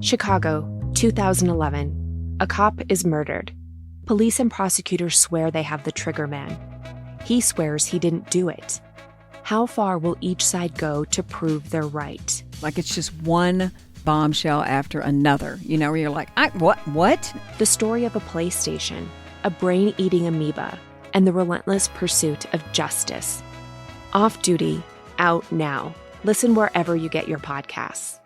Chicago, 2011. A cop is murdered. Police and prosecutors swear they have the trigger man. He swears he didn't do it. How far will each side go to prove they're right? Like it's just one bombshell after another, where you're like, what? The story of a PlayStation, a brain-eating amoeba, and the relentless pursuit of justice. Off Duty, out now. Listen wherever you get your podcasts.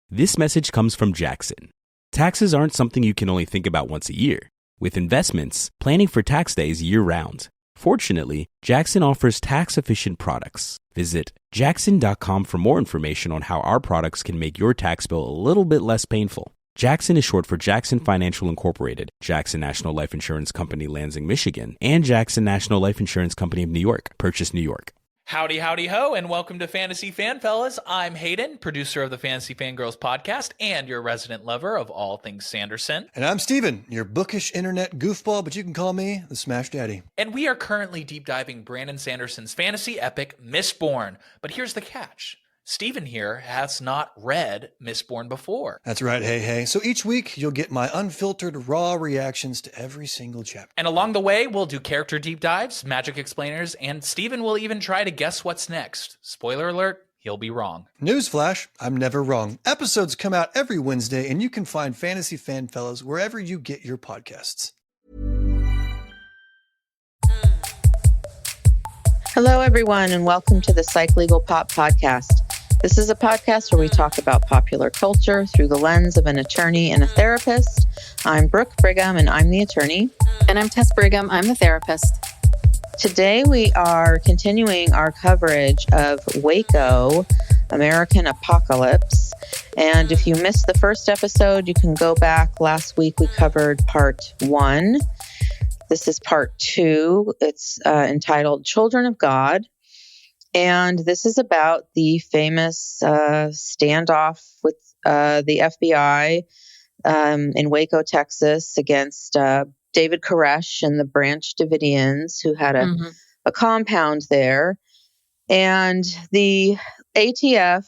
This message comes from Jackson. Taxes aren't something you can only think about once a year. With investments, planning for tax day is year-round. Fortunately, Jackson offers tax-efficient products. Visit jackson.com for more information on how our products can make your tax bill a little bit less painful. Jackson is short for Jackson Financial Incorporated, Jackson National Life Insurance Company, Lansing, Michigan, and Jackson National Life Insurance Company of New York, Purchase, New York. Howdy, howdy, ho, and welcome to Fantasy Fan Fellas. I'm Hayden, producer of the Fantasy Fangirls podcast and your resident lover of all things Sanderson. And I'm Steven, your bookish internet goofball, but you can call me the Smash Daddy. And we are currently deep diving Brandon Sanderson's fantasy epic, Mistborn. But here's the catch. Steven here has not read Mistborn before. That's right, hey. So each week, you'll get my unfiltered, raw reactions to every single chapter. And along the way, we'll do character deep dives, magic explainers, and Steven will even try to guess what's next. Spoiler alert, he'll be wrong. Newsflash, I'm never wrong. Episodes come out every Wednesday, and you can find Fantasy Fan Fellas wherever you get your podcasts. Hello, everyone, and welcome to the Psych Legal Pop Podcast. This is a podcast where we talk about popular culture through the lens of an attorney and a therapist. I'm Brooke Brigham, and I'm the attorney. And I'm Tess Brigham. I'm the therapist. Today, we are continuing our coverage of Waco, American Apocalypse. And if you missed the first episode, you can go back. Last week, we covered part 1. This is part 2. It's entitled Children of God. And this is about the famous standoff with the FBI in Waco, Texas, against David Koresh and the Branch Davidians, who had a compound there. And the ATF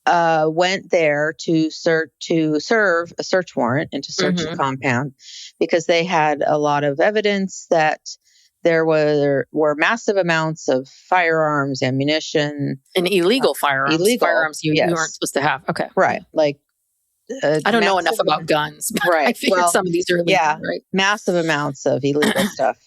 went there to serve a search warrant and to search the compound because they had a lot of evidence that there were massive amounts of firearms, ammunition. And illegal firearms. Firearms you weren't supposed to have. Okay. Right. Like, I don't know enough about guns. But right. I figured some of these are illegal, right? Massive amounts of illegal stuff.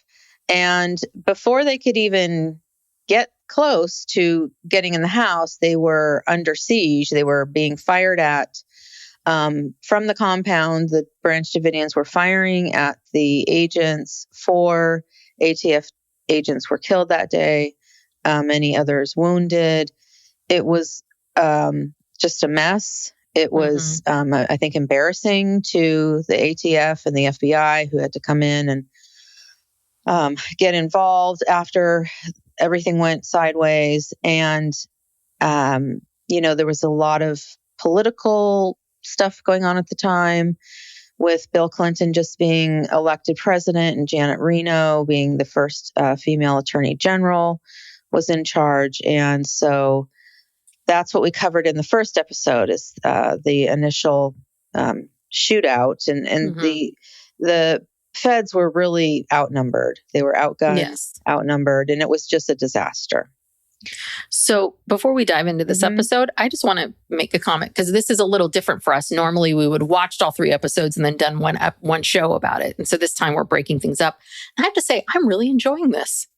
And before they could even get close to getting in the house, they were under siege. They were being fired at from the compound. The Branch Davidians were firing at the agents. 4 ATF agents were killed that day. Many others wounded. It was just a mess. It was, I think, embarrassing to the ATF and the FBI, who had to come in and get involved after everything went sideways. And, there was a lot of political stuff going on at the time, with Bill Clinton just being elected president and Janet Reno being the first female attorney general was in charge. And so that's what we covered in the first episode, is the initial shootout. And the feds were really outnumbered. They were outgunned, outnumbered, and it was just a disaster. So before we dive into this episode, I just want to make a comment, because this is a little different for us. Normally, we would have watched all 3 episodes and then done one show about it. And so this time we're breaking things up. And I have to say, I'm really enjoying this.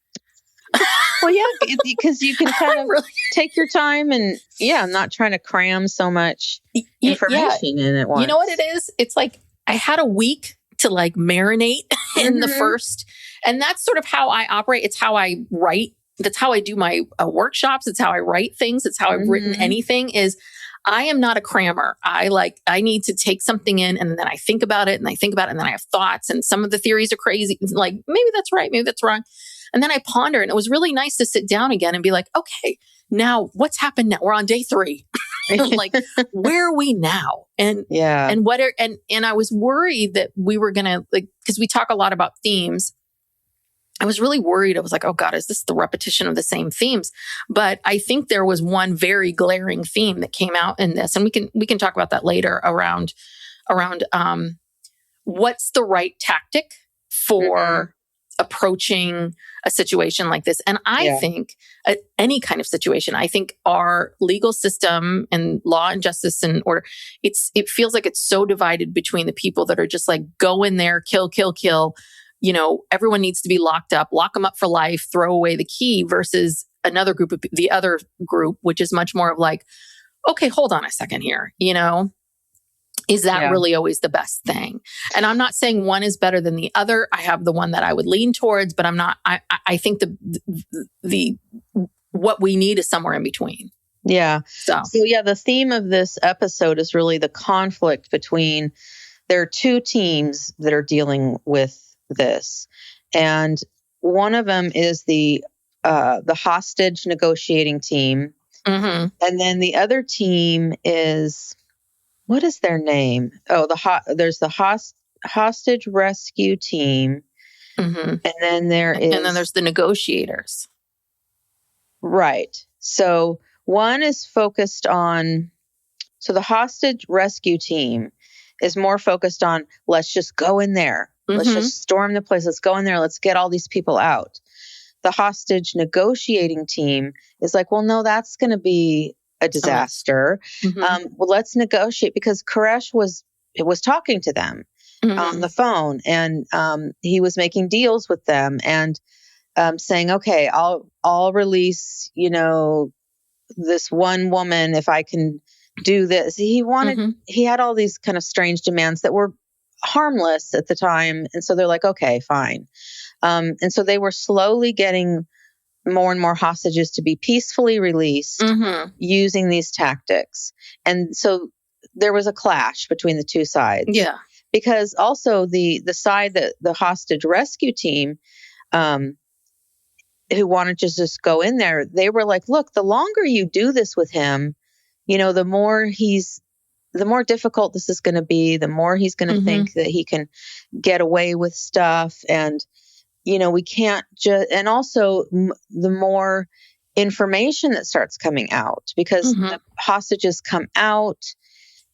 Well, yeah, because you can kind of take your time and, not trying to cram so much information in at once. You know what it is? It's like I had a week to marinate in the first. And that's sort of how I operate. It's how I write. That's how I do my workshops. It's how I write things. It's how I've written anything. Is I am not a crammer. I need to take something in, and then I think about it, and and then I have thoughts, and some of the theories are crazy. Like, maybe that's right, maybe that's wrong. And then I ponder, and it was really nice to sit down again and be like, okay, now what's happened now? We're on day 3. Where are we now? And I was worried that we were going to, because we talk a lot about themes. I was really worried. I was like, oh God, is this the repetition of the same themes? But I think there was one very glaring theme that came out in this. And we can talk about that later around what's the right tactic for approaching a situation like this. And I think any kind of situation, I think our legal system and law and justice and order, it feels like it's so divided between the people that are just like, go in there, kill, kill, kill. You know, everyone needs to be locked up, lock them up for life, throw away the key, versus the other group, which is much more of like, okay, hold on a second here. You know, is that really always the best thing? And I'm not saying one is better than the other. I have the one that I would lean towards, but I think the what we need is somewhere in between. Yeah. So the theme of this episode is really the conflict between, there are two teams that are dealing with this. And one of them is the hostage negotiating team. Mm-hmm. And then the other team is, what is their name? Oh, there's the hostage rescue team. Mm-hmm. And then there's the negotiators. Right. So one is focused on, so the hostage rescue team is more focused on, let's just go in there. Let's just storm the place. Let's go in there. Let's get all these people out. The hostage negotiating team is like, well, no, that's going to be a disaster. Well, let's negotiate, because Koresh was talking to them on the phone, and he was making deals with them and saying, okay, I'll release, you know, this one woman if I can do this. He had all these kind of strange demands that were harmless at the time. And so they're like, okay, fine. And so they were slowly getting more and more hostages to be peacefully released using these tactics. And so there was a clash between the two sides. Yeah. Because also the side that the hostage rescue team, who wanted to just go in there, they were like, look, the longer you do this with him, you know, the more difficult this is going to be, the more he's going to think that he can get away with stuff. And, you know, we can't just, and also the more information that starts coming out, because the hostages come out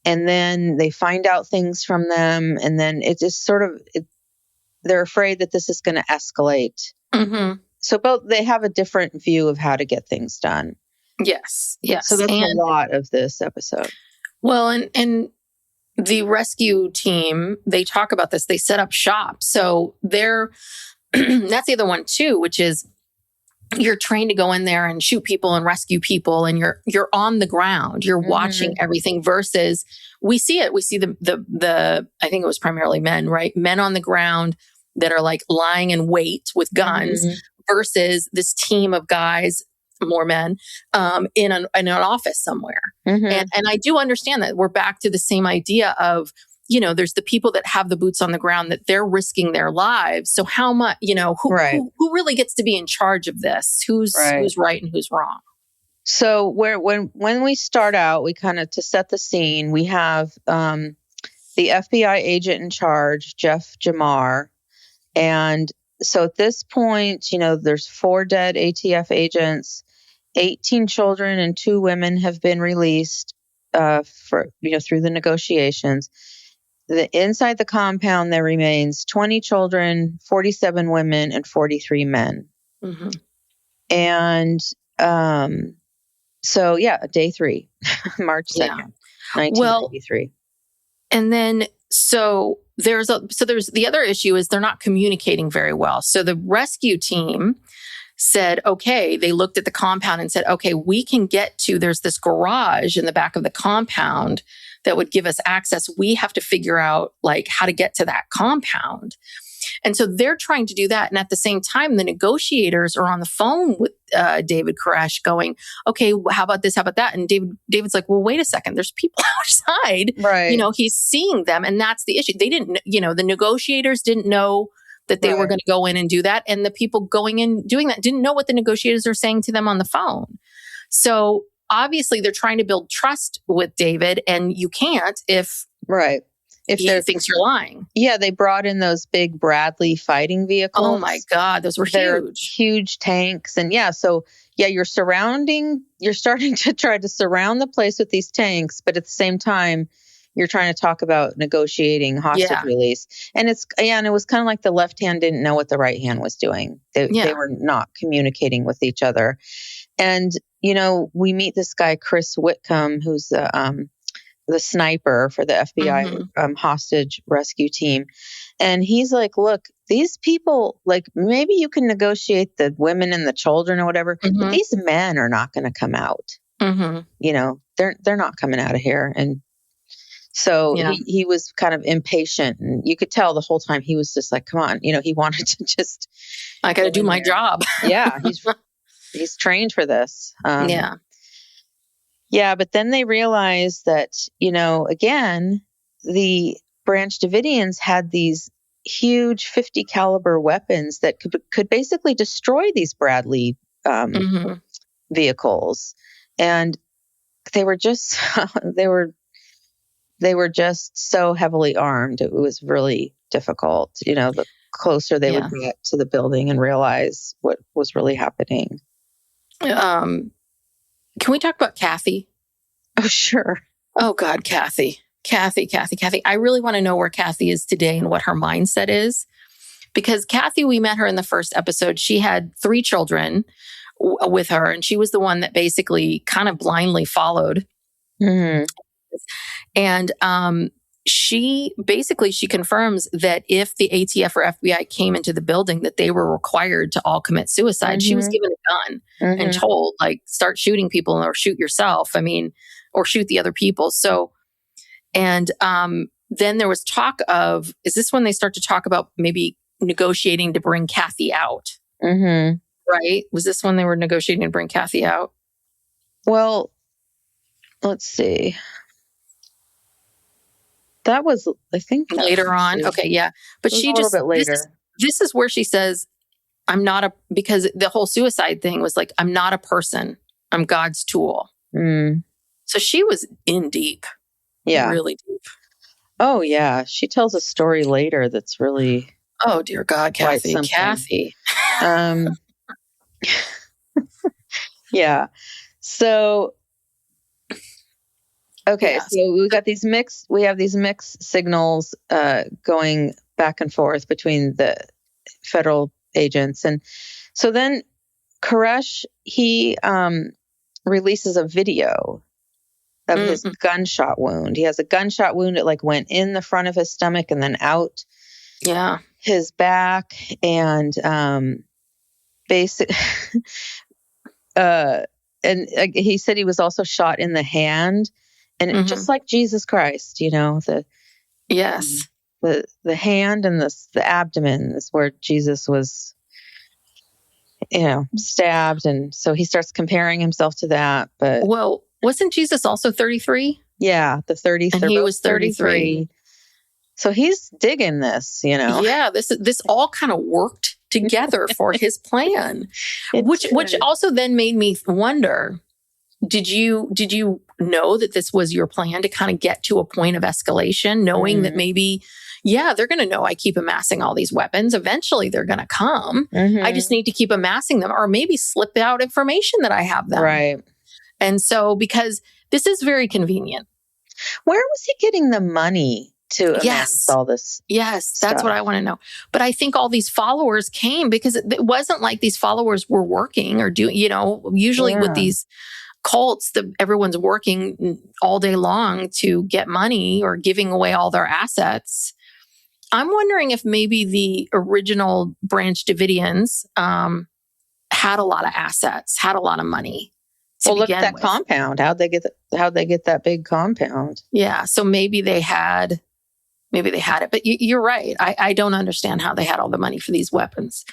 and then they find out things from them. And then it just they're afraid that this is going to escalate. So both, they have a different view of how to get things done. Yes. Yes. So that's a lot of this episode. Well, and the rescue team, they talk about this. They set up shop. So that's the other one too, which is you're trained to go in there and shoot people and rescue people, and you're on the ground. You're watching everything. Versus we see it. We see the I think it was primarily men, right? Men on the ground that are like lying in wait with guns, versus this team of guys, more men, in an office somewhere. And I do understand that we're back to the same idea of, you know, there's the people that have the boots on the ground, that they're risking their lives. So how much, you know, who really gets to be in charge of this? Who's right and who's wrong? So when we start out, we kind of, to set the scene, we have the FBI agent in charge, Jeff Jamar. And so at this point, you know, there's 4 dead ATF agents, 18 children and 2 women have been released through the negotiations. Inside the compound, there remains 20 children, 47 women, and 43 men. And day 3, March 2nd, 1993. And then there's the other issue is they're not communicating very well. So the rescue team said, okay, they looked at the compound and said, okay, we can get to, there's this garage in the back of the compound that would give us access. We have to figure out like how to get to that compound. And so they're trying to do that. And at the same time, the negotiators are on the phone with David Koresh going, okay, how about this? How about that? And David's like, well, wait a second. There's people outside. Right. You know, he's seeing them. And that's the issue. They didn't, you know, the negotiators didn't know that they were going to go in and do that. And the people going in doing that didn't know what the negotiators are saying to them on the phone. So obviously they're trying to build trust with David, and you can't if... Right. if he thinks you're lying. Yeah, they brought in those big Bradley fighting vehicles. Oh my God, those were huge. Huge tanks. And you're starting to try to surround the place with these tanks, but at the same time, you're trying to talk about negotiating hostage release. And it was kind of like the left hand didn't know what the right hand was doing. They were not communicating with each other. And, we meet this guy, Chris Whitcomb, who's the sniper for the FBI hostage rescue team. And he's like, look, these people, like, maybe you can negotiate the women and the children or whatever, but these men are not going to come out. They're not coming out of here. And so he was kind of impatient, and you could tell the whole time he was just like, come on, he wanted to just, I got to do my job. Yeah. He's trained for this. Yeah. But then they realized that, again, the Branch Davidians had these huge 50 caliber weapons that could basically destroy these Bradley vehicles. And they were just, they were just so heavily armed. It was really difficult, the closer they would get to the building and realize what was really happening. Can we talk about Kathy? Oh, sure. Oh God, Kathy. I really want to know where Kathy is today and what her mindset is. Because Kathy, we met her in the first episode. She had 3 children with her, and she was the one that basically kind of blindly followed. Mm-hmm. And she confirms that if the ATF or FBI came into the building, that they were required to all commit suicide. She was given a gun and told, like, start shooting people or shoot yourself. Or shoot the other people. So, and then there was talk of, is this when they start to talk about maybe negotiating to bring Kathy out? Mm-hmm. Right? Was this when they were negotiating to bring Kathy out? Well, let's see. That was, I think, later on. Okay, yeah. But she just, a little bit later. This is where she says, because the whole suicide thing was like, I'm not a person. I'm God's tool. Mm. So she was in deep. Yeah. Really deep. Oh, yeah. She tells a story later that's really... Oh, dear God, Kathy. Kathy. Yeah. So... Okay, so we have these mixed signals going back and forth between the federal agents. And so then Koresh, he releases a video of his gunshot wound. He has a gunshot wound that went in the front of his stomach and then out his back. And and he said he was also shot in the hand. And just like Jesus Christ, the hand and the abdomen is where Jesus was, stabbed. And so he starts comparing himself to that. But wasn't Jesus also 33? Yeah, the 30. And he was 33. So he's digging this, Yeah, this all kind of worked together for his plan, which also then made me wonder. Did you know that this was your plan to kind of get to a point of escalation, knowing that maybe, they're going to know I keep amassing all these weapons. Eventually they're going to come. I just need to keep amassing them, or maybe slip out information that I have them. Right. And so, because this is very convenient. Where was he getting the money to amass all this? Yes, that's what I want to know. But I think all these followers came because it wasn't like these followers were working or doing, usually with these cults that everyone's working all day long to get money or giving away all their assets. I'm wondering if maybe the original Branch Davidians had a lot of assets, had a lot of money. Well, look at that compound. How'd they get that big compound? Yeah, so maybe they had it. But you're right. I don't understand how they had all the money for these weapons.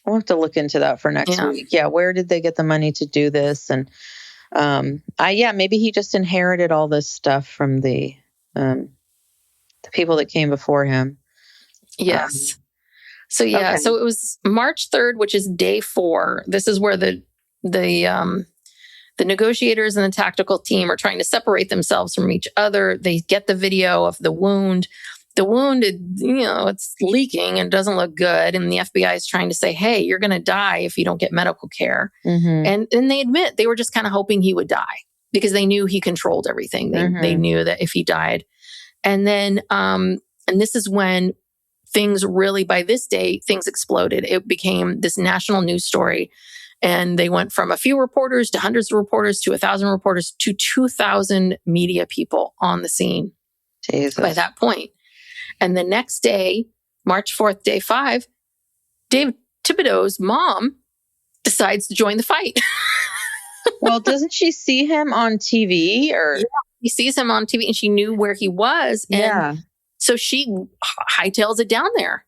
We'll have to look into that for next week. Yeah, where did they get the money to do this? And maybe he just inherited all this stuff from the people that came before him. Yes. So it was March 3rd, which is day 4. This is where the The negotiators and the tactical team are trying to separate themselves from each other. They get the video of the wound. The wound, it's leaking and doesn't look good. And the FBI is trying to say, hey, you're going to die if you don't get medical care. And they admit they were just kind of hoping he would die because they knew he controlled everything. They knew that if he died. And then, and this is when things really, by this day, things exploded. It became this national news story. And they went from a few reporters to hundreds of reporters to 1,000 reporters to 2,000 media people on the scene by that point. And the next day, March 4th, day 5, Dave Thibodeau's mom decides to join the fight. Well, doesn't she see him on TV? Or he sees him on TV and she knew where he was. And so she hightails it down there.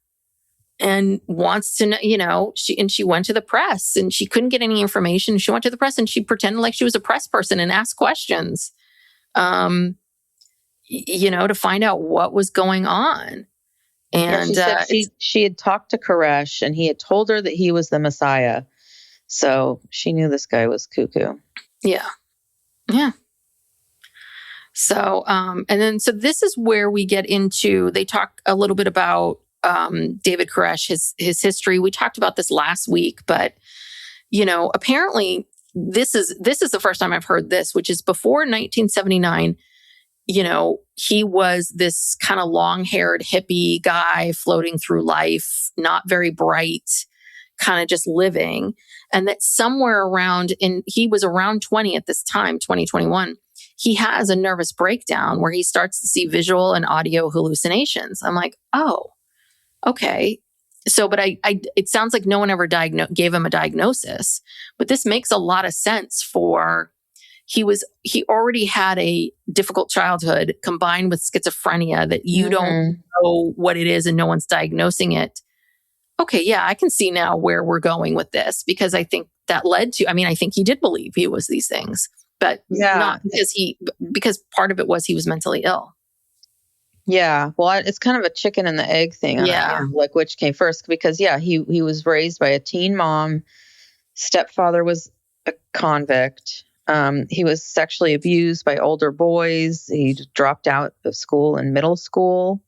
And wants to know, she went to the press and she couldn't get any information. She went to the press and she pretended like she was a press person and asked questions, to find out what was going on. And she had talked to Koresh and he had told her that he was the Messiah. So she knew this guy was cuckoo. Yeah. Yeah. So, so this is where we get into, they talk a little bit about David Koresh, his history. We talked about this last week, but apparently this is the first time I've heard this, which is before 1979. He was this kind of long-haired hippie guy floating through life, not very bright, kind of just living. And that somewhere around, he was around 20 at this time, 2021, he has a nervous breakdown where he starts to see visual and audio hallucinations. I'm like, oh, okay. So, but it sounds like no one ever gave him a diagnosis, but this makes a lot of sense for, he already had a difficult childhood combined with schizophrenia that you don't know what it is and no one's diagnosing it. Okay. Yeah. I can see now where we're going with this because I think that led to, I think he did believe he was these things, but not because part of it was he was mentally ill. Yeah. Well, it's kind of a chicken and the egg thing. Like which came first because he was raised by a teen mom. Stepfather was a convict. He was sexually abused by older boys. He dropped out of school in middle school.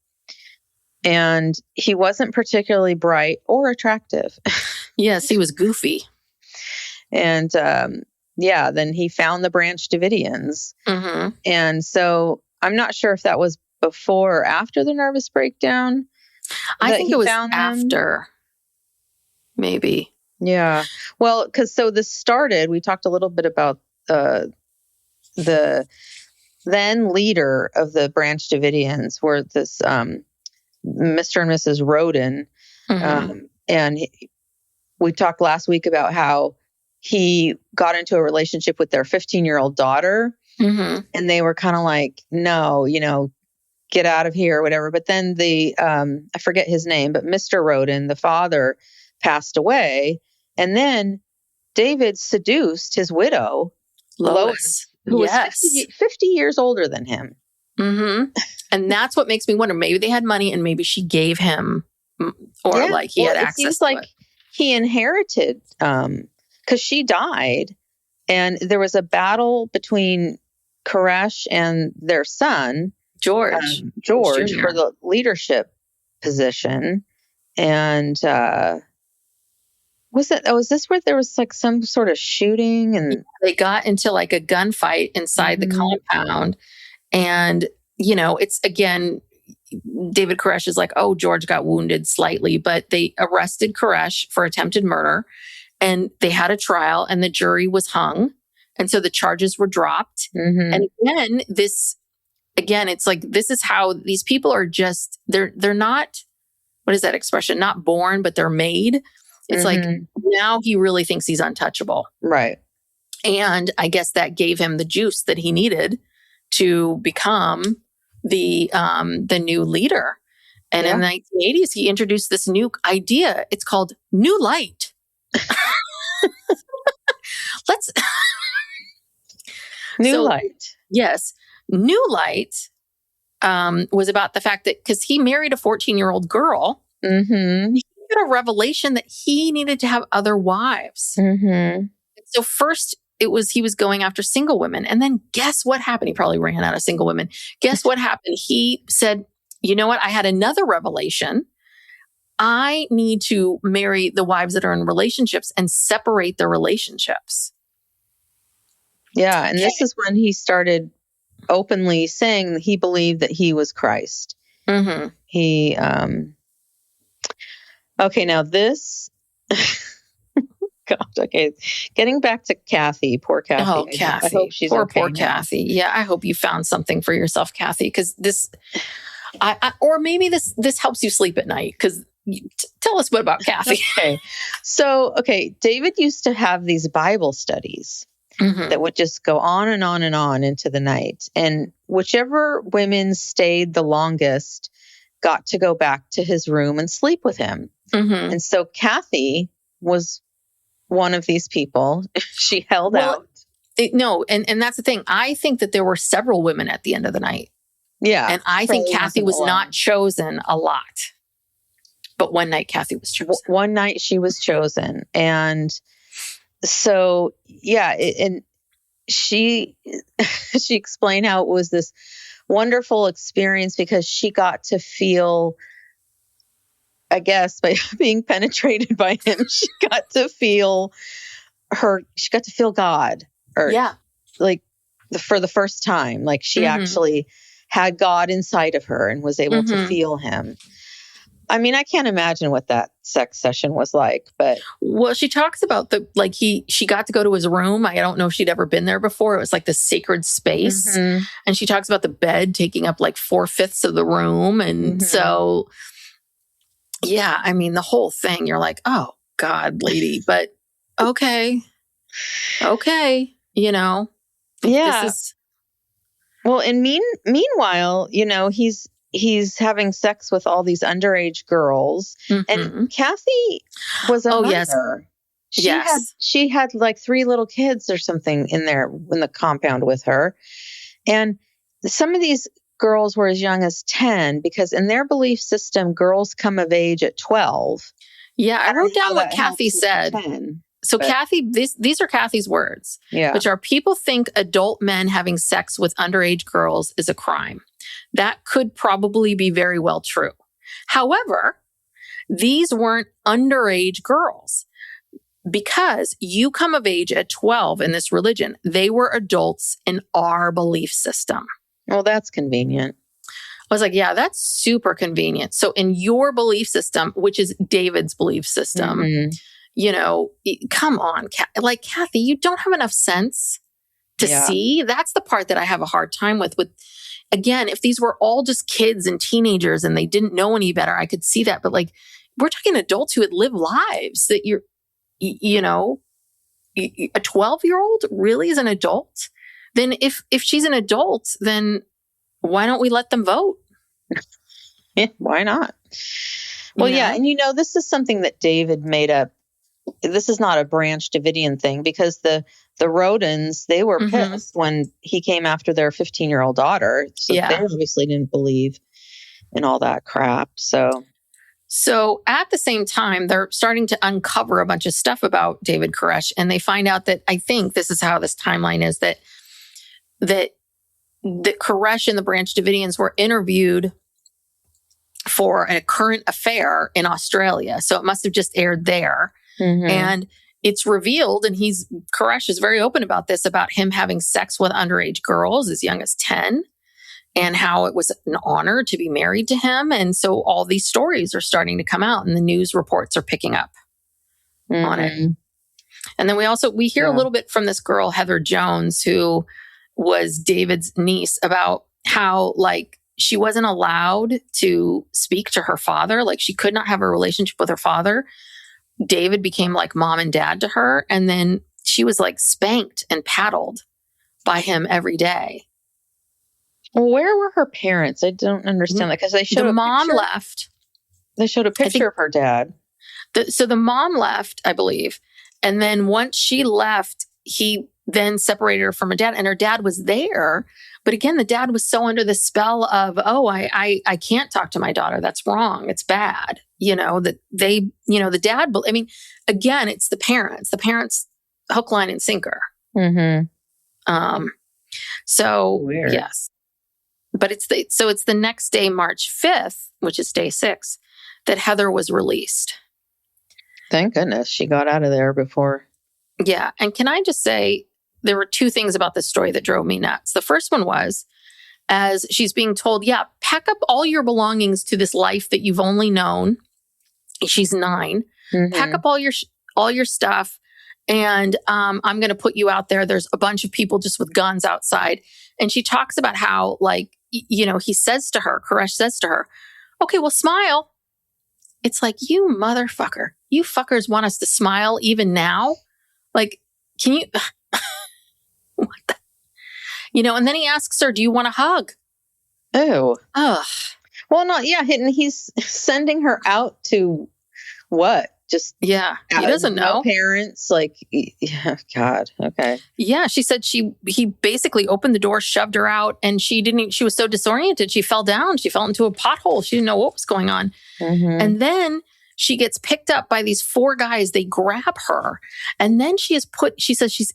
And he wasn't particularly bright or attractive. Yes, he was goofy. And then he found the Branch Davidians. And so I'm not sure if that was before or after the nervous breakdown. I think it was after. Maybe. Yeah. Well, because this started, we talked a little bit about the then leader of the Branch Davidians were this Mr. and Mrs. Roden. And we talked last week about how he got into a relationship with their 15-year-old daughter. And they were kind of like, no, get out of here or whatever. But then I forget his name, but Mr. Roden, the father, passed away. And then David seduced his widow, Lois, who was 50 years older than him. And that's what makes me wonder, maybe they had money and maybe she gave him, or he had access seems to like it. He inherited, because she died and there was a battle between Koresh and their son, George for the leadership position. And was this where there was like some sort of shooting and they got into like a gunfight inside the compound? And it's again, David Koresh is like, oh, George got wounded slightly, but they arrested Koresh for attempted murder and they had a trial and the jury was hung. And so the charges were dropped. And again, it's like, this is how these people are just, they're not, what is that expression? Not born, but they're made. It's like, now he really thinks he's untouchable. Right. And I guess that gave him the juice that he needed to become the new leader. And in the 1980s, he introduced this new idea. It's called New Light. New Light. Yes. New Light was about the fact that because he married a 14-year-old girl, he had a revelation that he needed to have other wives. So first, he was going after single women. And then guess what happened? He probably ran out of single women. Guess what happened? He said, you know what? I had another revelation. I need to marry the wives that are in relationships and separate the relationships. Yeah. And this is when he started openly saying he believed that he was Christ. Mm-hmm. He, okay, now this, God, okay. Getting back to Kathy, poor Kathy. Oh, Kathy. I hope she's poor okay now. Kathy. Yeah, I hope you found something for yourself, Kathy, because this, or maybe this helps you sleep at night, because tell us what about Kathy. Okay. So, David used to have these Bible studies that would just go on and on and on into the night. And whichever women stayed the longest got to go back to his room and sleep with him. Mm-hmm. And so Kathy was one of these people. She held out. No, and that's the thing. I think that there were several women at the end of the night. Yeah. And I think Kathy was alone. not chosen a lot. But one night Kathy was chosen. One night she was chosen. And so, yeah, and she explained how it was this wonderful experience because she got to feel, I guess, by being penetrated by him, she got to feel God, or like for the first time, like she actually had God inside of her and was able to feel him. I mean, I can't imagine what that sex session was like, but. Well, she talks about she got to go to his room. I don't know if she'd ever been there before. It was like the sacred space. And she talks about the bed taking up like 4/5 of the room. And so, yeah, I mean, the whole thing, you're like, oh God, lady, but okay, you know. Yeah. Well, and meanwhile, you know, he's having sex with all these underage girls. And Kathy was a mother. She had like 3 little kids or something in the compound with her. And some of these girls were as young as 10, because in their belief system, girls come of age at 12. Yeah, I wrote down what Kathy said. Kathy, these are Kathy's words, which are: people think adult men having sex with underage girls is a crime. That could probably be very well true. However, these weren't underage girls, because you come of age at 12 in this religion. They were adults in our belief system. Well, that's convenient. I was like, yeah, that's super convenient. So in your belief system, which is David's belief system, you know, come on, like, Kathy, you don't have enough sense to see. That's the part that I have a hard time with. Again, if these were all just kids and teenagers and they didn't know any better, I could see that. But like, we're talking adults who had lived lives that you know, a 12-year-old really is an adult. Then if she's an adult, then why don't we let them vote? Yeah, why not? Well, yeah. And you know, this is something that David made up. This is not a Branch Davidian thing, because the Rodens, they were pissed when he came after their 15-year-old daughter. So they obviously didn't believe in all that crap. So at the same time, they're starting to uncover a bunch of stuff about David Koresh, and they find out that, I think this is how this timeline is, that Koresh and the Branch Davidians were interviewed for a current affair in Australia. So it must have just aired there. And it's revealed, and Koresh is very open about this, about him having sex with underage girls as young as 10, and how it was an honor to be married to him. And so all these stories are starting to come out, and the news reports are picking up on it. And then we hear a little bit from this girl, Heather Jones, who was David's niece, about how, like, she wasn't allowed to speak to her father. Like, she could not have a relationship with her father. David became like mom and dad to her. And then she was like spanked and paddled by him every day. Well, where were her parents? I don't understand that, because they showed the mom left. They showed a picture of her dad. So the mom left, I believe. And then once she left, he then separated her from her dad, and her dad was there. But again, the dad was so under the spell of, I can't talk to my daughter. That's wrong. It's bad. You know, that they, you know, the dad, I mean, again, it's the parents hook, line, and sinker. Mm-hmm. So Weird. yes, but it's the next day, March 5th, which is day 6, that Heather was released. Thank goodness she got out of there before. Yeah. And can I just say, there were 2 things about this story that drove me nuts. The first one was, as she's being told, yeah, pack up all your belongings to this life that you've only known. She's 9. Mm-hmm. Pack up all your stuff. And I'm going to put you out there. There's a bunch of people just with guns outside. And she talks about how, like, he says to her, Koresh says to her, okay, well, smile. It's like, you motherfucker. You fuckers want us to smile even now? Like, can you... What the... and then he asks her, do you want a hug? Oh. Ugh. Well, not, yeah. And he's sending her out to what? Just, yeah, he doesn't know. No parents, like, yeah, God. Okay. Yeah. She said he basically opened the door, shoved her out, and she was so disoriented. She fell down. She fell into a pothole. She didn't know what was going on. Mm-hmm. And then she gets picked up by these 4 guys. They grab her. And then she says she's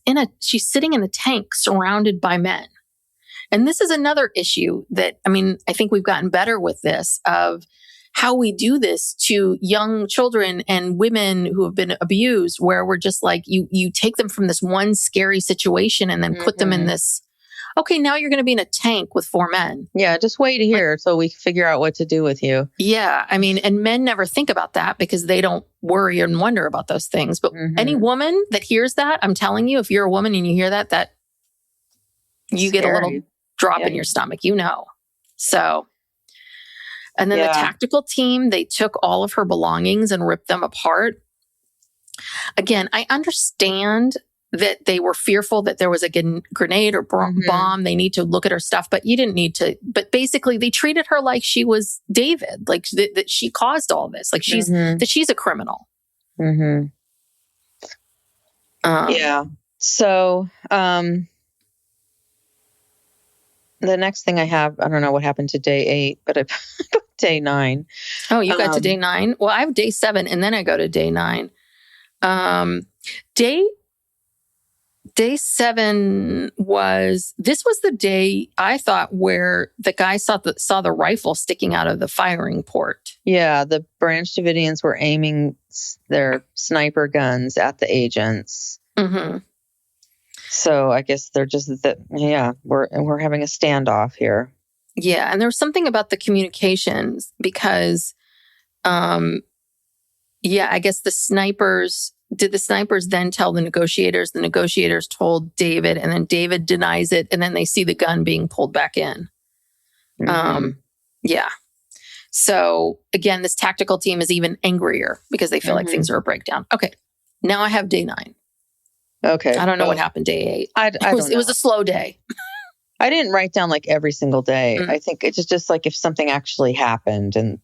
sitting in a tank surrounded by men. And this is another issue that, I think we've gotten better with this, of how we do this to young children and women who have been abused, where we're just like, you take them from this one scary situation and then put them in this, okay, now you're going to be in a tank with 4 men. Yeah, just wait here so we figure out what to do with you. Yeah, and men never think about that because they don't worry and wonder about those things. But any woman that hears that, I'm telling you, if you're a woman and you hear that you get a little drop in your stomach, So, and then the tactical team, they took all of her belongings and ripped them apart. Again, I understand that they were fearful that there was a grenade or bomb. They need to look at her stuff, but you didn't need to. But basically, they treated her like she was David, like that she caused all this, like she's a criminal. Mm-hmm. Yeah. So, the next thing I have, I don't know what happened to day 8, but I put day 9. Oh, you got to day 9? Well, I have day 7 and then I go to day 9. Day 7 was the day I thought where the guy saw the rifle sticking out of the firing port. Yeah, the Branch Davidians were aiming their sniper guns at the agents. Mm-hmm. So I guess they're just we're having a standoff here. Yeah, and there was something about the communications because, I guess the snipers then tell the negotiators? The negotiators told David, and then David denies it, and then they see the gun being pulled back in. Mm-hmm. Yeah. So again, this tactical team is even angrier because they feel like things are a breakdown. Okay, now I have day 9. Okay. I don't know what happened day 8. It was a slow day. I didn't write down like every single day. Mm-hmm. I think it's just like if something actually happened. And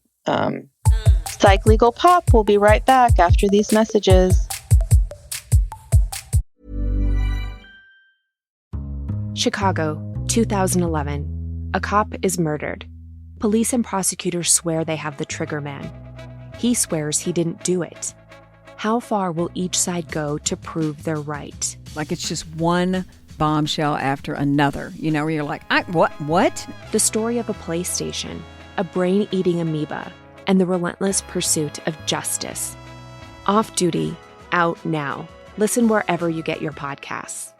Psych Legal Pop will be right back after these messages. Chicago, 2011. A cop is murdered. Police and prosecutors swear they have the trigger man. He swears he didn't do it. How far will each side go to prove they're right? Like it's just one bombshell after another, where you're like, what? The story of a PlayStation, a brain-eating amoeba, and the relentless pursuit of justice. Off Duty, out now. Listen wherever you get your podcasts.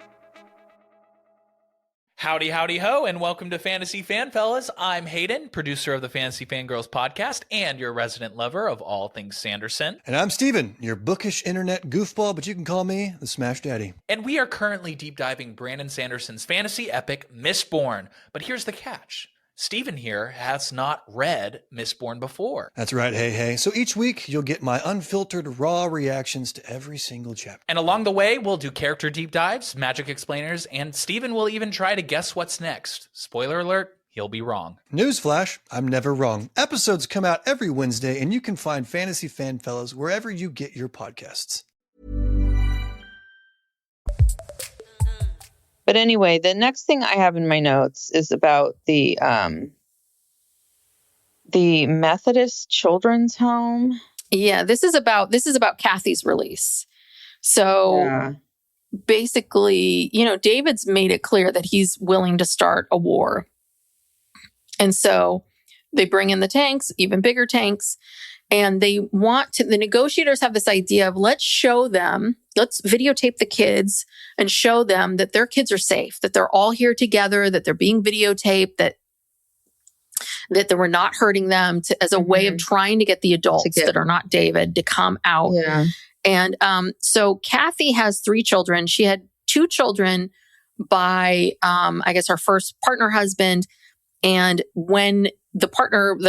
Howdy, howdy, ho, and welcome to Fantasy Fan Fellas. I'm Hayden, producer of the Fantasy Fangirls podcast and your resident lover of all things Sanderson. And I'm Steven, your bookish internet goofball, but you can call me the Smash Daddy. And we are currently deep diving Brandon Sanderson's fantasy epic, Mistborn. But here's the catch. Steven here has not read Mistborn before. That's right, hey. So each week, you'll get my unfiltered, raw reactions to every single chapter. And along the way, we'll do character deep dives, magic explainers, and Steven will even try to guess what's next. Spoiler alert, he'll be wrong. Newsflash, I'm never wrong. Episodes come out every Wednesday, and you can find Fantasy Fan Fellas wherever you get your podcasts. But anyway, the next thing I have in my notes is about the Methodist Children's Home. Yeah, this is about Kathy's release. So basically, David's made it clear that he's willing to start a war. And so they bring in the tanks, even bigger tanks, and the negotiators have this idea of let's videotape the kids and show them that their kids are safe, that they're all here together, that they're being videotaped, that we're not hurting them as a way of trying to get the adults that are not David to come out. Yeah. And so Kathy has 3 children. She had 2 children by, I guess, her first partner husband. And when the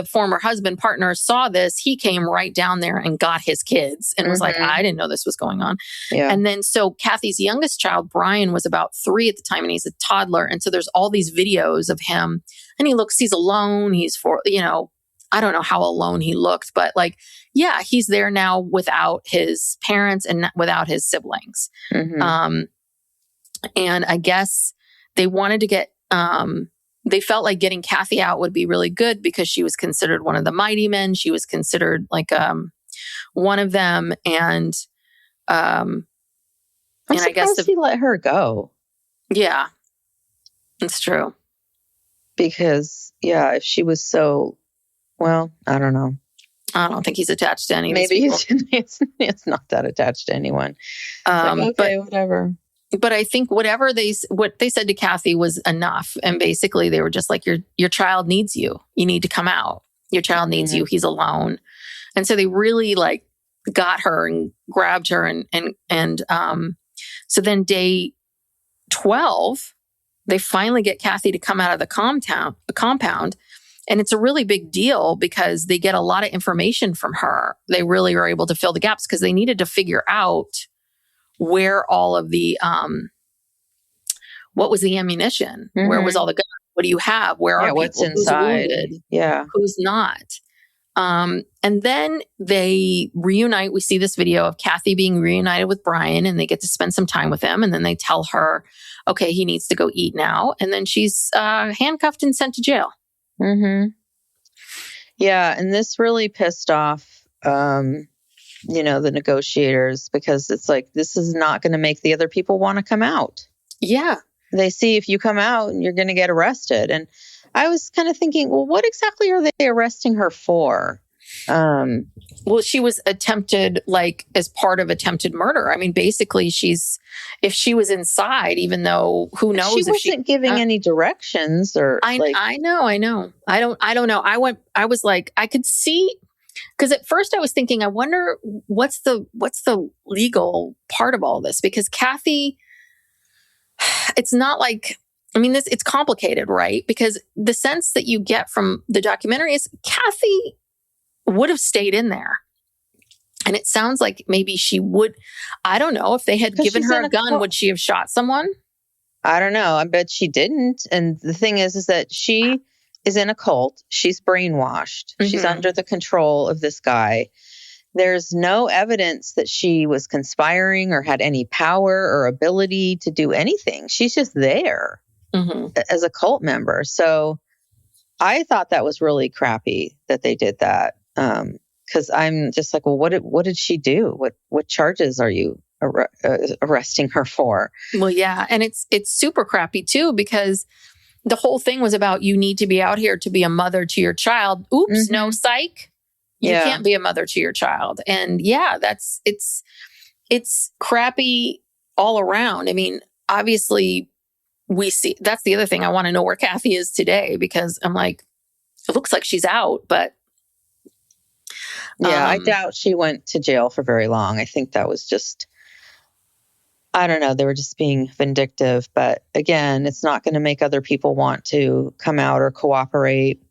former husband partner saw this, he came right down there and got his kids and was like, I didn't know this was going on. Yeah. And then so Kathy's youngest child, Brian, was about 3 at the time and he's a toddler. And so there's all these videos of him and he's alone. I don't know how alone he looked, but he's there now without his parents and without his siblings. And I guess they wanted to get, they felt like getting Kathy out would be really good because she was considered one of the mighty men. She was considered one of them. And I'm I guess he let her go. Yeah, it's true. Because if she was so, well, I don't know. I don't think he's attached to any of Maybe these people. it's not that attached to anyone. Whatever. But I think what they said to Kathy was enough. And basically they were just like, your child needs you. You need to come out. Your child needs you. He's alone. And so they really got her and grabbed her. And so then day 12, they finally get Kathy to come out of the compound. And it's a really big deal because they get a lot of information from her. They really are able to fill the gaps because they needed to figure out where all of the, what was the ammunition? Where was all the guns? What do you have? Where are what's people? inside? Who's wounded? Who's not? And then they reunite. We see this video of Kathy being reunited with Brian and they get to spend some time with him. And then they tell her, okay, he needs to go eat now. And then she's handcuffed and sent to jail. Yeah. And this really pissed off, the negotiators because it's like, this is not going to make the other people want to come out. Yeah. They see if you come out and you're going to get arrested. And I was kind of thinking, well, what exactly are they arresting her for? Well, she was attempted, as part of attempted murder. I mean, basically if she was inside, even though who knows she wasn't giving any directions or I know. I don't know. I was like, I could see, because at first I was thinking, I wonder what's the legal part of all this? Because Kathy, it's not it's complicated, right? Because the sense that you get from the documentary is Kathy would have stayed in there. And it sounds like maybe she would, I don't know, if they had given her a gun, would she have shot someone? I don't know. I bet she didn't. And the thing is that she is in a cult. She's brainwashed. She's under the control of this guy. There's no evidence that she was conspiring or had any power or ability to do anything. She's just there as a cult member. So I thought that was really crappy that they did that. Because I'm just like, well, what did she do? What charges are you arresting her for? Well, yeah. And it's super crappy too, because the whole thing was about, you need to be out here to be a mother to your child. Oops, no, psych. You can't be a mother to your child. And yeah, it's crappy all around. I mean, obviously we see, that's the other thing. I want to know where Kathy is today, because I'm like, it looks like she's out, but yeah, I doubt she went to jail for very long. I think that was just, I don't know, they were just being vindictive. But again, it's not going to make other people want to come out or cooperate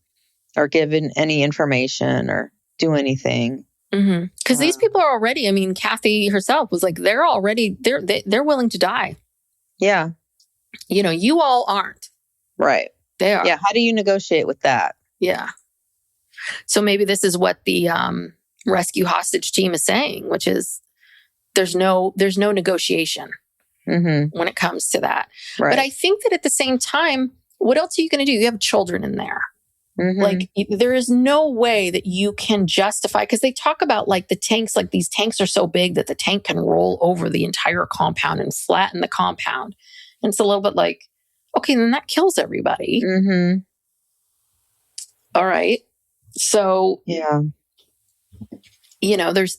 or give in any information or do anything. Because these people are already, I mean, Kathy herself was like, they're willing to die. Yeah. You all aren't. Right. They are. Yeah. How do you negotiate with that? Yeah. So maybe this is what the rescue hostage team is saying, which is there's no negotiation when it comes to that. Right. But I think that at the same time, what else are you going to do? You have children in there. Like there is no way that you can justify, because they talk about like the tanks, like these tanks are so big that the tank can roll over the entire compound and flatten the compound. And it's a little bit like, okay, then that kills everybody. All right. So, yeah, there's,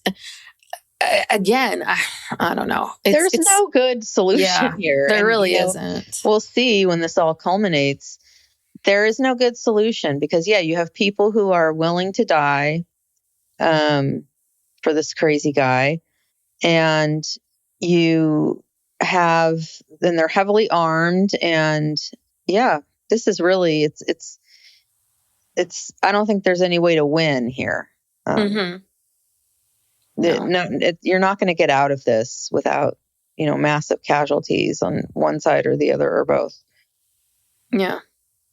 again, I don't know. There's no good solution here. There really isn't. We'll see when this all culminates. There is no good solution because, you have people who are willing to die for this crazy guy. And you have, then they're heavily armed. And this is really, it's, I don't think there's any way to win here. No. You're not going to get out of this without, massive casualties on one side or the other or both. Yeah.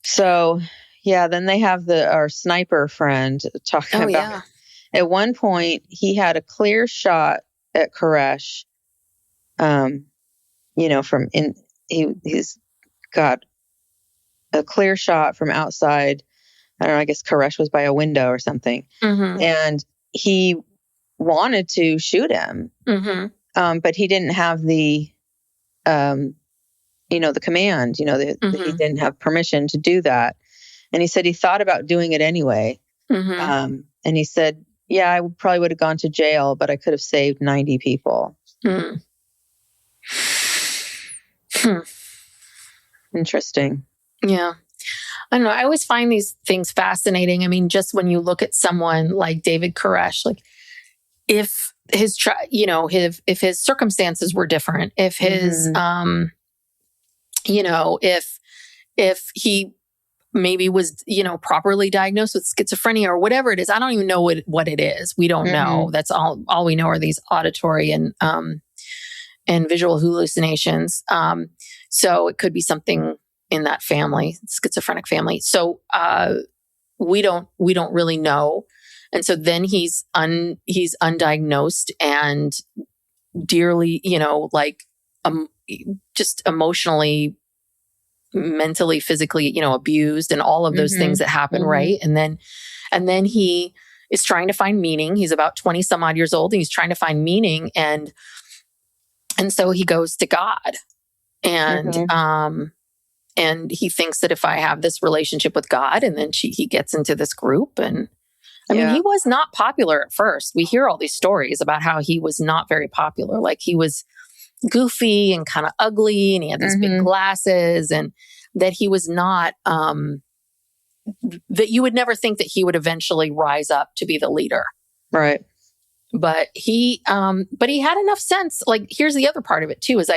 So, then they have our sniper friend talking about at one point he had a clear shot at Koresh. He's got a clear shot from outside. I don't know, I guess Koresh was by a window or something. And he wanted to shoot him. But he didn't have the the command, he didn't have permission to do that. And he said he thought about doing it anyway. And he said, I probably would have gone to jail, but I could have saved 90 people. Interesting. Yeah. I don't know. I always find these things fascinating. I mean, just when you look at someone like David Koresh, like if his, if his circumstances were different, if his, if he maybe was, properly diagnosed with schizophrenia or whatever it is. I don't even know what it is. We don't know. That's all we know are these auditory and visual hallucinations. So it could be something in that family, schizophrenic family. So we don't really know. And so then he's undiagnosed and dearly, just emotionally, mentally, physically, abused and all of those things that happen. Right. And then he is trying to find meaning. He's about 20 some odd years old and he's trying to find meaning. And so he goes to God and he thinks that if I have this relationship with God, and then he gets into this group. And I mean, he was not popular at first. We hear all these stories about how he was not very popular. Like he was goofy and kind of ugly and he had these big glasses, and that he was not, that you would never think that he would eventually rise up to be the leader. Right. But he had enough sense. Like, here's the other part of it too, is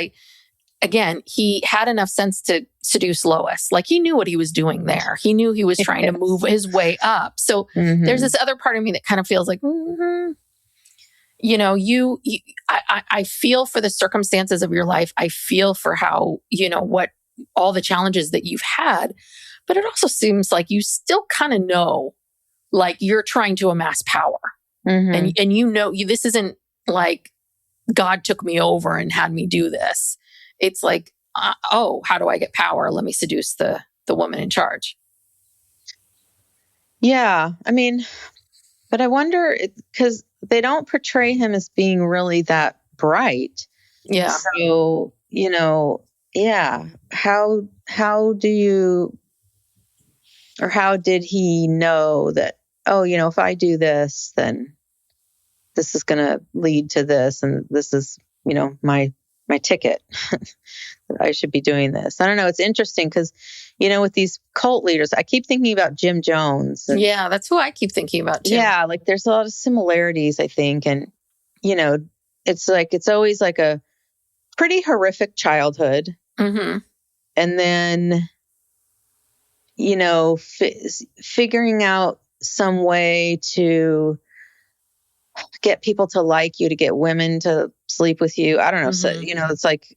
he had enough sense to seduce Lois. Like he knew what he was doing there. He knew he was trying to move his way up. So there's this other part of me that kind of feels like, I feel for the circumstances of your life. I feel for how, what all the challenges that you've had, but it also seems like you still kind of know, like you're trying to amass power. And this isn't like God took me over and had me do this. It's like, how do I get power? Let me seduce the woman in charge. Yeah. I mean, but I wonder, because they don't portray him as being really that bright. Yeah. So, how do you, or how did he know that, if I do this, then this is going to lead to this. And this is, my ticket. I should be doing this. I don't know. It's interesting because, with these cult leaders, I keep thinking about Jim Jones. And, that's who I keep thinking about too. Yeah. Like there's a lot of similarities, I think. And, it's always like a pretty horrific childhood. And then, figuring out some way to get people to like you, to get women to sleep with you. I don't know. So, it's like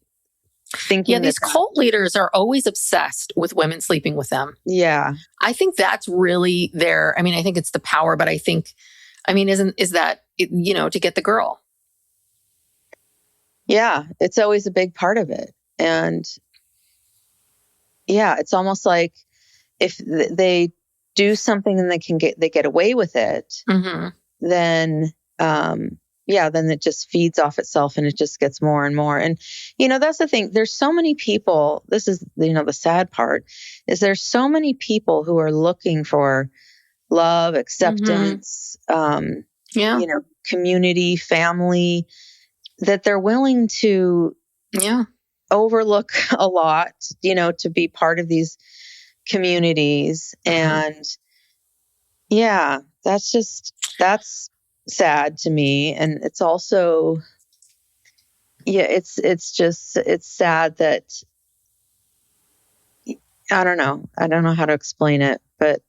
thinking. Yeah, these cult leaders are always obsessed with women sleeping with them. Yeah. I think that's really I think it's the power, but is that, to get the girl? Yeah, it's always a big part of it. And yeah, it's almost like if they do something and they get away with it, then then it just feeds off itself and it just gets more and more. And, that's the thing. There's so many people. This is, the sad part is there's so many people who are looking for love, acceptance, community, family, that they're willing to overlook a lot, to be part of these communities. And that's sad to me. And it's also, it's sad that, I don't know how to explain it, but.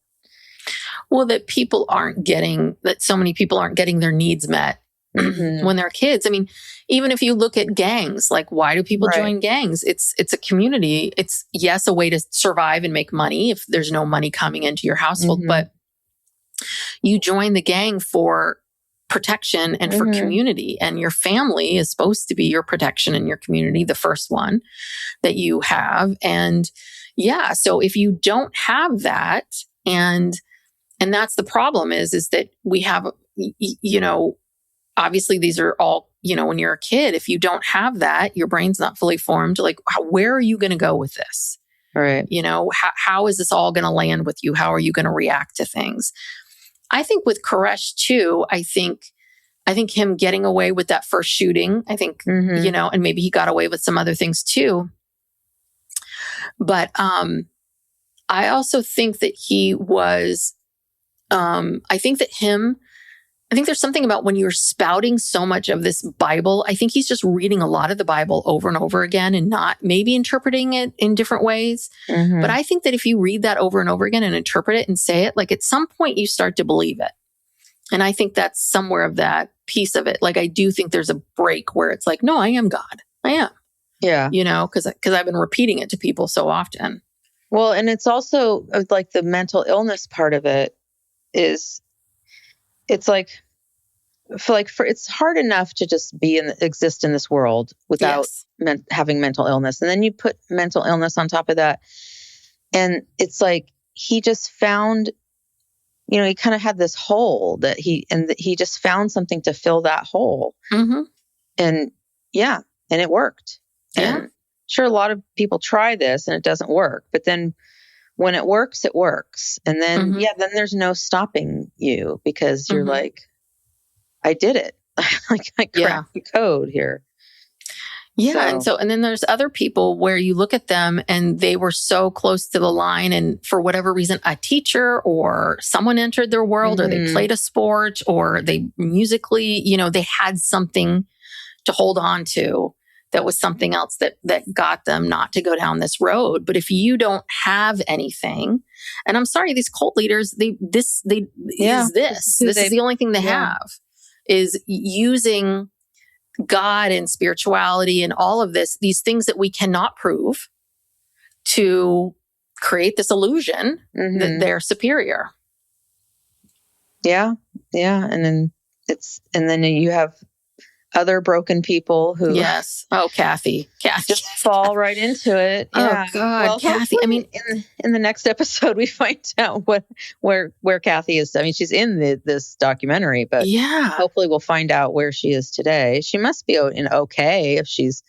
Well, that so many people aren't getting their needs met when they're kids. I mean, even if you look at gangs, like, why do people join gangs? It's a community. It's, yes, a way to survive and make money if there's no money coming into your household, but you join the gang for protection and for community, and your family is supposed to be your protection and your community, the first one that you have. And so if you don't have that, and that's the problem is that we have, obviously these are all, when you're a kid, if you don't have that, your brain's not fully formed. Like, where are you going to go with this? Right. How is this all going to land with you? How are you going to react to things? I think with Koresh too, I think him getting away with that first shooting, I think, and maybe he got away with some other things too. But I also think that he was, I think there's something about when you're spouting so much of this Bible, I think he's just reading a lot of the Bible over and over again and not maybe interpreting it in different ways. But I think that if you read that over and over again and interpret it and say it, like, at some point you start to believe it. And I think that's somewhere of that piece of it. Like, I do think there's a break where it's like, no, I am God. I am. Yeah. Because I've been repeating it to people so often. Well, and it's also like the mental illness part of it is, it's like, it's hard enough to just exist in this world without having mental illness. And then you put mental illness on top of that. And it's like, he just found, he kind of had this hole that he just found something to fill that hole. And it worked. And sure, a lot of people try this and it doesn't work, but then when it works, it works. And then, then there's no stopping you because you're like, I did it. Like, I cracked the code here. Yeah. And then there's other people where you look at them and they were so close to the line, and for whatever reason, a teacher or someone entered their world, or they played a sport, or they musically, they had something to hold on to that was something else that got them not to go down this road. But if you don't have anything, and I'm sorry, these cult leaders, this is the only thing they have, is using God and spirituality and all of these things that we cannot prove, to create this illusion that they're superior. Yeah. Yeah. And then you have other broken people who Kathy just fall right into it. Yeah. Oh God, well, Kathy. I mean, in the next episode, we find out where Kathy is. I mean, she's in this documentary, but hopefully we'll find out where she is today. She must be okay if she's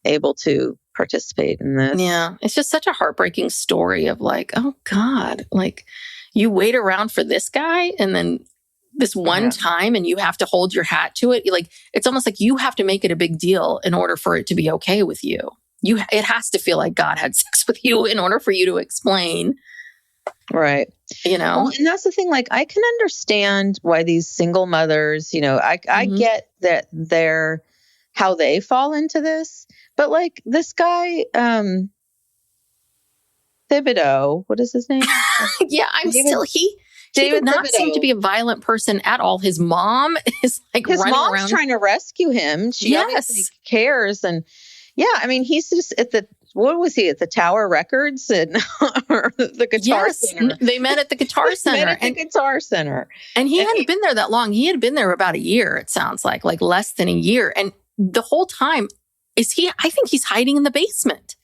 able to participate in this. Yeah, it's just such a heartbreaking story of like, oh God, like, you wait around for this guy, and then this one time, and you have to hold your hat to it. Like, it's almost like you have to make it a big deal in order for it to be okay with you. It has to feel like God had sex with you in order for you to explain. Right. Well, and that's the thing. Like, I can understand why these single mothers, I get that how they fall into this, but like this guy, Thibodeau, what is his name? He did not seem to be a violent person at all. His mom is like his running mom's around trying to rescue him. She obviously cares, and I mean, he's just at the Tower Records and or the Guitar Center. They met at the Guitar Center. Guitar Center, and he hadn't been there that long. He had been there about a year. It sounds like less than a year, and the whole time I think he's hiding in the basement.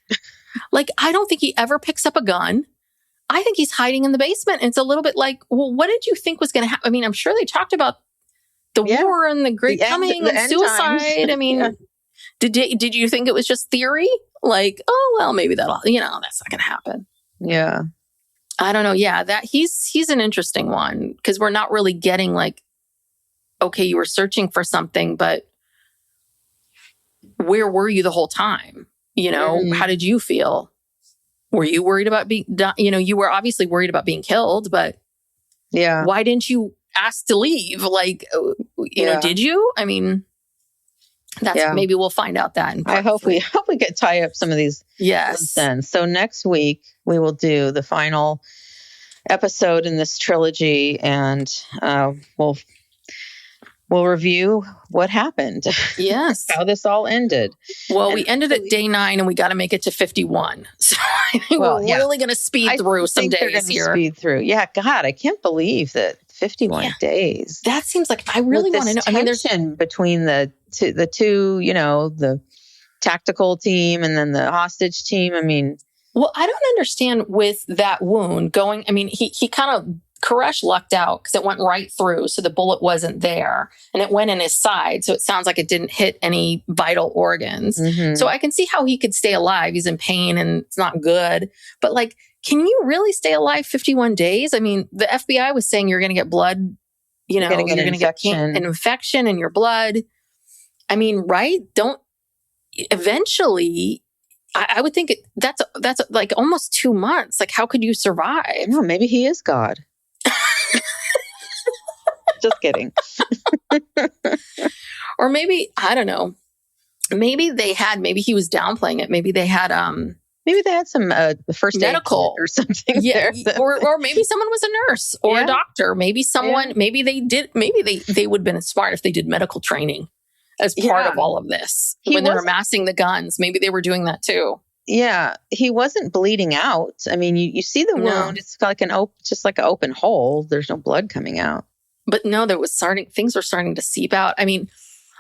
Like, I don't think he ever picks up a gun. I think he's hiding in the basement. And it's a little bit like, well, what did you think was going to happen? I mean, I'm sure they talked about the war and the Great Coming and suicide. I mean, did you think it was just theory? Like, oh, well, maybe that's not going to happen. Yeah. I don't know. Yeah, that he's an interesting one because we're not really getting like, okay, you were searching for something, but where were you the whole time? How did you feel? Were you worried about being, you were obviously worried about being killed, but yeah, why didn't you ask to leave? Like, did you? I mean, maybe we'll find out that. I hope we get tie up some of these. Yes. Then, so next week we will do the final episode in this trilogy, and we'll review what happened. Yes. How this all ended. Well, we ended at day 9 and we got to make it to 51. So I think we're really going to speed through some days here. Speed through. Yeah. God, I can't believe that 51 days. That seems like I really want to know. I mean, there's tension between the two, the tactical team and then the hostage team. I mean, well, I don't understand with that wound going. I mean, he kind of, Koresh lucked out because it went right through. So the bullet wasn't there and it went in his side. So it sounds like it didn't hit any vital organs. Mm-hmm. So I can see how he could stay alive. He's in pain and it's not good. But like, can you really stay alive 51 days? I mean, the FBI was saying you're going to get blood, you're going to get an infection in your blood. I mean, right? Eventually, I would think that's like almost 2 months. Like, how could you survive? No, maybe he is God. Just kidding. Or maybe, I don't know. Maybe he was downplaying it. Maybe they had some first medical aid or something. Yeah, or maybe someone was a nurse or a doctor. Maybe someone. Yeah. Maybe they did. Maybe they would have been smart if they did medical training as part of all of this when they were massing the guns. Maybe they were doing that too. Yeah, he wasn't bleeding out. I mean, you see the wound; it's like just like an open hole. There's no blood coming out. But no, things were starting to seep out. I mean,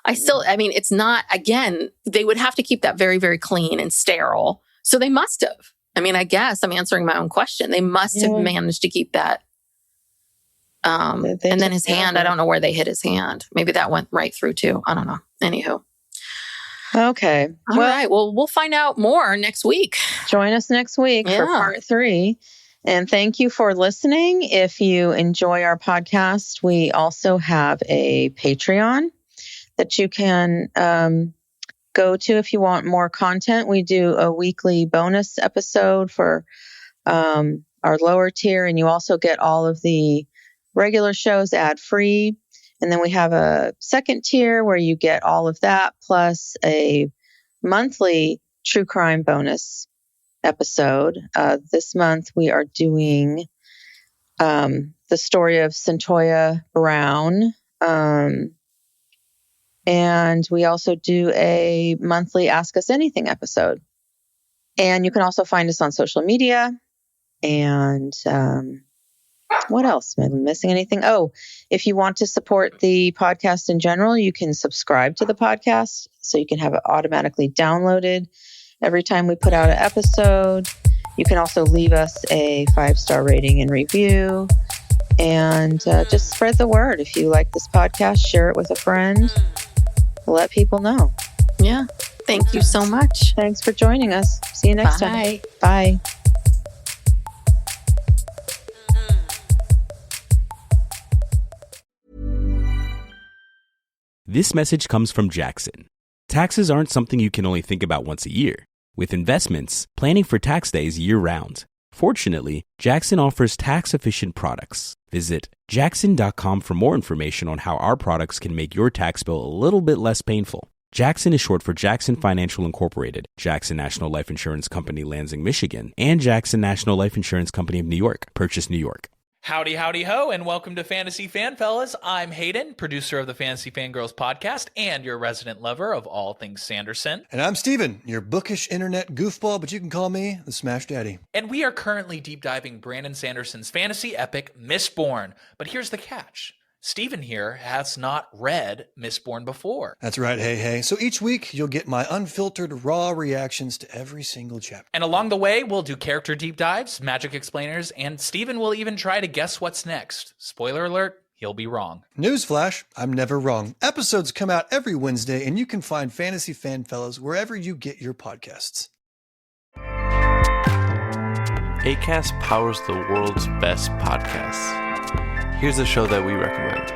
it's not. Again, they would have to keep that very, very clean and sterile. So they must have. I mean, I guess I'm answering my own question. They must have managed to keep that. And then his hand, I don't know where they hit his hand. Maybe that went right through too. I don't know. Anywho. Okay. All right. Well, we'll find out more next week. Join us next week for part 3. And thank you for listening. If you enjoy our podcast, we also have a Patreon that you can go to if you want more content. We do a weekly bonus episode for our lower tier, and you also get all of the regular shows ad-free. And then we have a second tier where you get all of that plus a monthly true crime bonus episode. This month we are doing the story of Centoya Brown. And we also do a monthly Ask Us Anything episode. And you can also find us on social media. And what else? Am I missing anything? Oh, if you want to support the podcast in general, you can subscribe to the podcast so you can have it automatically downloaded every time we put out an episode. You can also leave us a 5-star rating and review. And just spread the word. If you like this podcast, share it with a friend. Let people know. Yeah. Thank you so much. Thanks for joining us. See you next time. Bye. This message comes from Jackson. Taxes aren't something you can only think about once a year. With investments, planning for tax day is year-round. Fortunately, Jackson offers tax-efficient products. Visit jackson.com for more information on how our products can make your tax bill a little bit less painful. Jackson is short for Jackson Financial Incorporated, Jackson National Life Insurance Company, Lansing, Michigan, and Jackson National Life Insurance Company of New York, Purchase, New York. Howdy, howdy, ho, and welcome to Fantasy Fan Fellas. I'm Hayden, producer of the Fantasy Fangirls podcast and your resident lover of all things Sanderson. And I'm Steven, your bookish internet goofball, but you can call me the Smash Daddy. And we are currently deep diving Brandon Sanderson's fantasy epic, Mistborn. But here's the catch. Stephen here has not read Mistborn before. That's right, hey. So each week, you'll get my unfiltered, raw reactions to every single chapter. And along the way, we'll do character deep dives, magic explainers, and Stephen will even try to guess what's next. Spoiler alert, he'll be wrong. Newsflash, I'm never wrong. Episodes come out every Wednesday, and you can find Fantasy Fan Fellows wherever you get your podcasts. Acast powers the world's best podcasts. Here's a show that we recommend.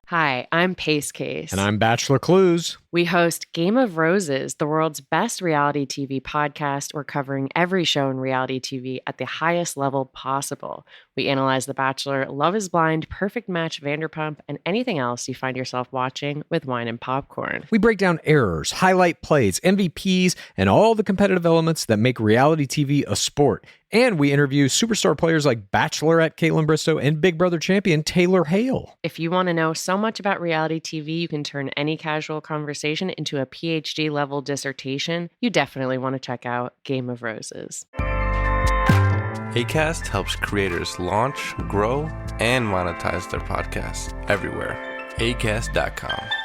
Hi, I'm Pace Case. And I'm Bachelor Clues. We host Game of Roses, the world's best reality TV podcast. We're covering every show in reality TV at the highest level possible. We analyze The Bachelor, Love is Blind, Perfect Match, Vanderpump, and anything else you find yourself watching with wine and popcorn. We break down errors, highlight plays, MVPs, and all the competitive elements that make reality TV a sport. And we interview superstar players like Bachelorette Caitlin Bristow and Big Brother champion Taylor Hale. If you want to know so much about reality TV, you can turn any casual conversation into a PhD level dissertation. You definitely want to check out Game of Roses. Acast helps creators launch, grow, and monetize their podcasts everywhere. Acast.com.